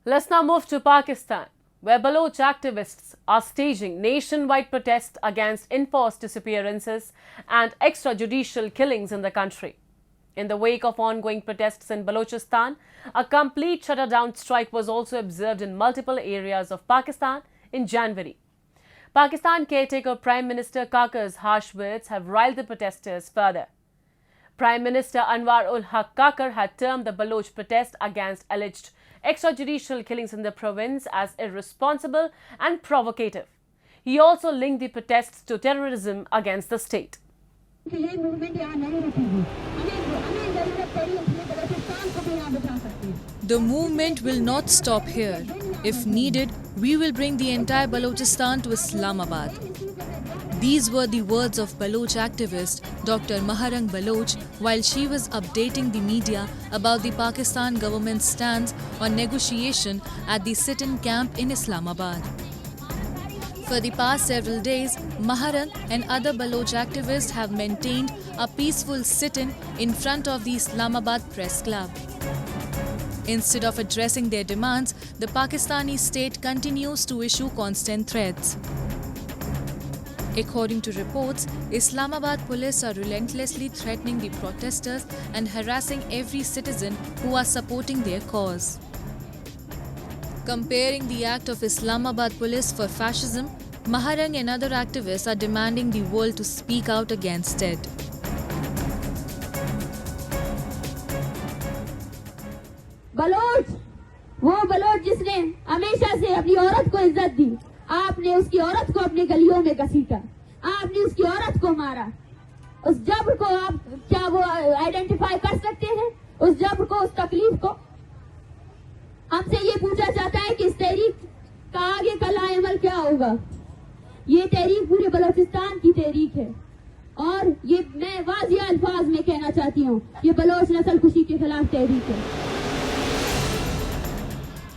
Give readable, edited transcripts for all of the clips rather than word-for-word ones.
Let's now move to Pakistan, where Baloch activists are staging nationwide protests against enforced disappearances and extrajudicial killings in the country. In the wake of ongoing protests in Balochistan, a complete shutterdown strike was also observed in multiple areas of Pakistan in January. Pakistan caretaker Prime Minister Kakar's harsh words have riled the protesters further. Prime Minister Anwarul-haq-Kakar had termed the Baloch protest against alleged extrajudicial killings in the province as irresponsible and provocative. He also linked the protests to terrorism against the state. The movement will not stop here. If needed, we will bring the entire Balochistan to Islamabad. These were the words of Baloch activist Dr. Maharang Baloch while she was updating the media about the Pakistan government's stance on negotiation at the sit-in camp in Islamabad. For the past several days, Maharang and other Baloch activists have maintained a peaceful sit-in in front of the Islamabad Press Club. Instead of addressing their demands, the Pakistani state continues to issue constant threats. According to reports, Islamabad police are relentlessly threatening the protesters and harassing every citizen who are supporting their cause. Comparing the act of Islamabad police for fascism, Maharang and other activists are demanding the world to speak out against it. Baloch, वो बलोच जिसने हमेशा से अपनी औरत को इज्जत दी, आपने उसकी औरत को अपने गलियों में घसीटा, आपने उसकी औरत को मारा। उस जब्र को आप क्या वो आइडेंटिफाई कर सकते हैं? उस जब्र को, उस तकलीफ को? हमसे ये पूछा जाता है कि इस तहरीक का आगे का लाएमल क्या होगा? ये तहरीक पूरे बलोचिस्तान की तहरीक है और ये मैं वाज़िह अल्फाज में कहना चाहती हूँ, ये बलोच नस्ल कुशी के खिलाफ तहरीक है।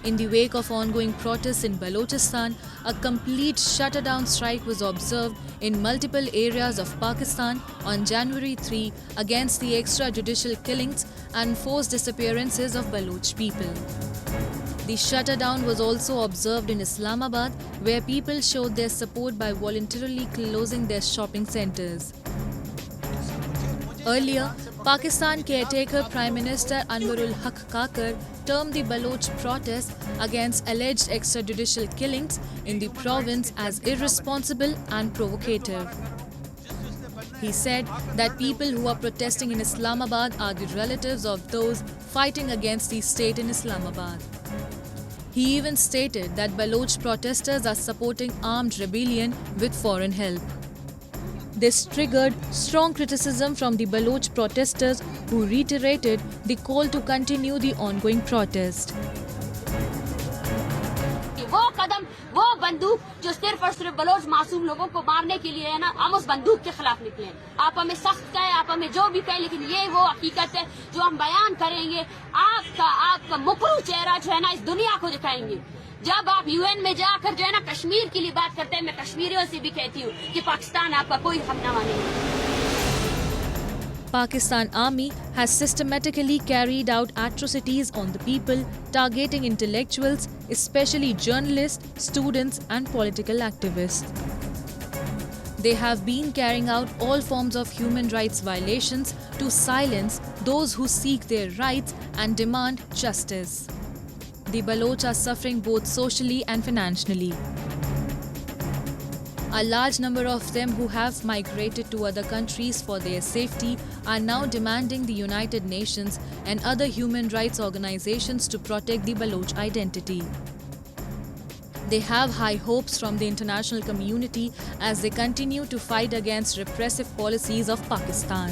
In the wake of ongoing protests in Balochistan, a complete shutterdown strike was observed in multiple areas of Pakistan on January 3 against the extrajudicial killings and forced disappearances of Baloch people. The shutterdown was also observed in Islamabad, where people showed their support by voluntarily closing their shopping centres. Earlier, Pakistan caretaker Prime Minister Anwarul-haq-Kakar termed the Baloch protests against alleged extrajudicial killings in the province as irresponsible and provocative. He said that people who are protesting in Islamabad are the relatives of those fighting against the state in Islamabad. He even stated that Baloch protesters are supporting armed rebellion with foreign help. This triggered strong criticism from the Baloch protesters who reiterated the call to continue the ongoing protest. वो कदम, वो बंदूक जो सिर्फ और सिर्फ Bloch मासूम लोगों को मारने के लिए है ना, हम उस बंदूक के खिलाफ निकले। आप हमें सख्त कहें, आप हमें जो भी कहें, लेकिन ये वो हकीकत है जो हम बयान करेंगे। आपका मुकरू चेहरा जो है ना, इस दुनिया को दिखाएंगे। जब आप यूएन में जाकर जो है ना कश्मीर के लिए बात करते हैं, मैं कश्मीरियों से भी कहती हूँ कि पाकिस्तान आपका कोई हमनामा नहीं। Pakistan Army has systematically carried out atrocities on the people, targeting intellectuals, especially journalists, students and political activists. They have been carrying out all forms of human rights violations to silence those who seek their rights and demand justice. The Baloch are suffering both socially and financially. A large number of them who have migrated to other countries for their safety are now demanding the United Nations and other human rights organizations to protect the Baloch identity. They have high hopes from the international community as they continue to fight against repressive policies of Pakistan.